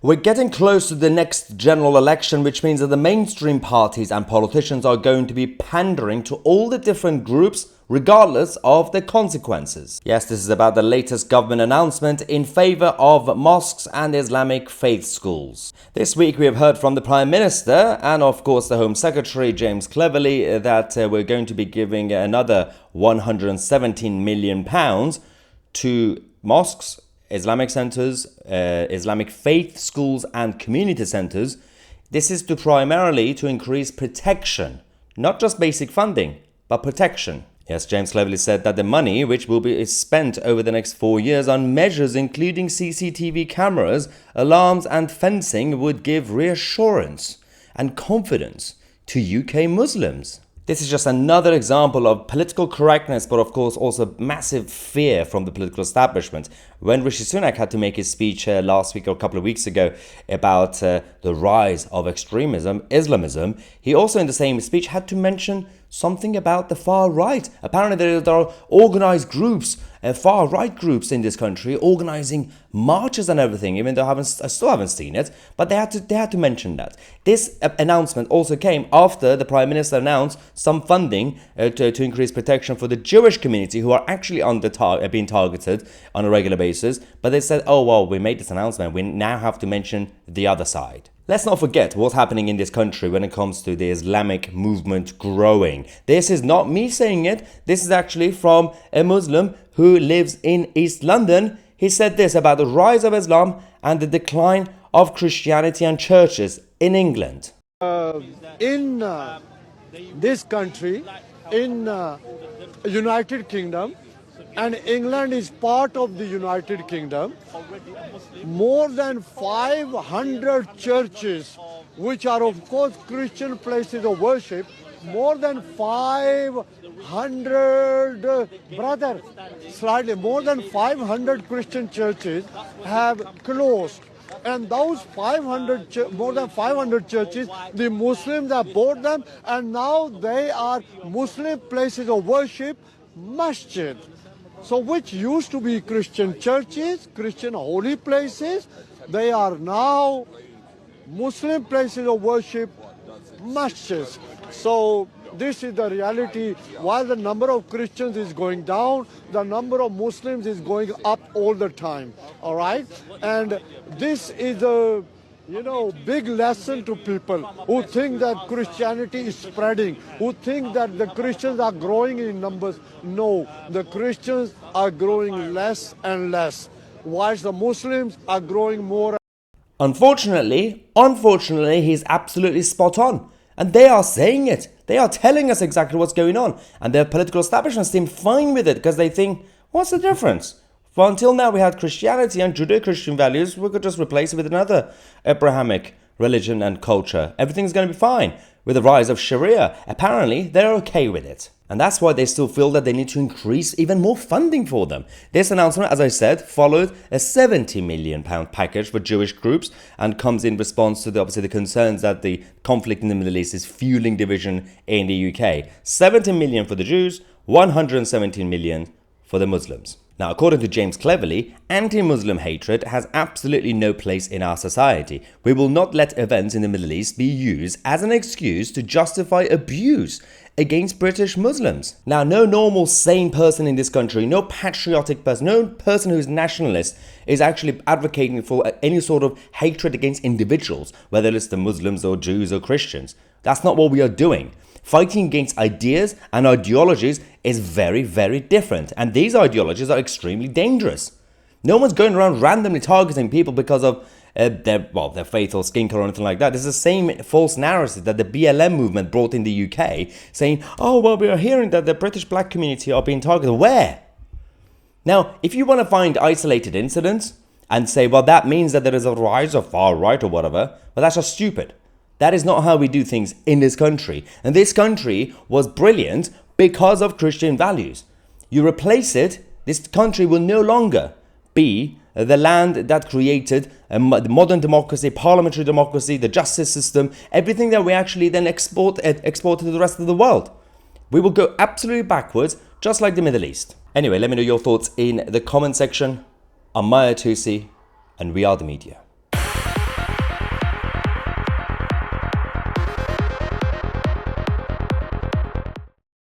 We're getting close to the next general election, which means that the mainstream parties and politicians are going to be pandering to all the different groups regardless of the consequences. Yes, this is about the latest government announcement in favor of mosques and Islamic faith schools. This week we have heard from the Prime Minister and of course the Home Secretary James Cleverly that we're going to be giving another £117 million to mosques, Islamic centers, Islamic faith schools and community centers. This is primarily to increase protection, not just basic funding, but protection. Yes, James Cleverly said that the money, which will be spent over the next 4 years on measures including CCTV cameras, alarms and fencing, would give reassurance and confidence to UK Muslims. This is just another example of political correctness, but of course also massive fear from the political establishment. When Rishi Sunak had to make his speech last week or a couple of weeks ago about the rise of extremism, Islamism, he also in the same speech had to mention something about the far right. Apparently there are organized groups, far right groups in this country organizing marches and everything, even though I still haven't seen it, but they had to mention that. This announcement also came after the Prime Minister announced some funding to increase protection for the Jewish community, who are actually being targeted on a regular basis. But they said, oh well, we made this announcement, we now have to mention the other side. Let's not forget what's happening in this country when it comes to the Islamic movement growing. This is not me saying it. This is actually from a Muslim who lives in East London. He said this about the rise of Islam and the decline of Christianity and churches in England. In this country, in United Kingdom, and England is part of the United Kingdom, more than 500 churches, which are of course Christian places of worship, more than 500, more than 500 Christian churches have closed. And those more than 500 churches, the Muslims have bought them, and now they are Muslim places of worship, masjid. So which used to be Christian churches, Christian holy places, they are now Muslim places of worship, masjids. So this is the reality. While the number of Christians is going down, the number of Muslims is going up all the time. All right? And this is a big lesson to people who think that Christianity is spreading, who think that the Christians are growing in numbers. No, the Christians are growing less and less, whilst the Muslims are growing more. Unfortunately, he's absolutely spot on. And they are saying it. They are telling us exactly what's going on. And their political establishment seem fine with it because they think, what's the difference? For until now we had Christianity and Judeo-Christian values, we could just replace it with another Abrahamic religion and culture. Everything's going to be fine. With the rise of Sharia, apparently they're okay with it. And that's why they still feel that they need to increase even more funding for them. This announcement, as I said, followed a £70 million package for Jewish groups and comes in response to the concerns that the conflict in the Middle East is fueling division in the UK. 70 million for the Jews, 117 million for the Muslims. Now, according to James Cleverly, anti-Muslim hatred has absolutely no place in our society. We will not let events in the Middle East be used as an excuse to justify abuse against British Muslims. Now, no normal sane person in this country, no patriotic person, no person who's nationalist is actually advocating for any sort of hatred against individuals, whether it's the Muslims or Jews or Christians. That's not what we are doing. Fighting against ideas and ideologies is very, very different. And these ideologies are extremely dangerous. No one's going around randomly targeting people because of their faith or skin color or anything like that. This is the same false narrative that the BLM movement brought in the UK, saying, oh, well, we are hearing that the British black community are being targeted. Where? Now, if you want to find isolated incidents and say, well, that means that there is a rise of far right or whatever, well, that's just stupid. That is not how we do things in this country. And this country was brilliant because of Christian values. You replace it, this country will no longer be the land that created the modern democracy, parliamentary democracy, the justice system, everything that we actually then export to the rest of the world. We will go absolutely backwards, just like the Middle East. Anyway, let me know your thoughts in the comment section. I'm Tousi, and we are the media.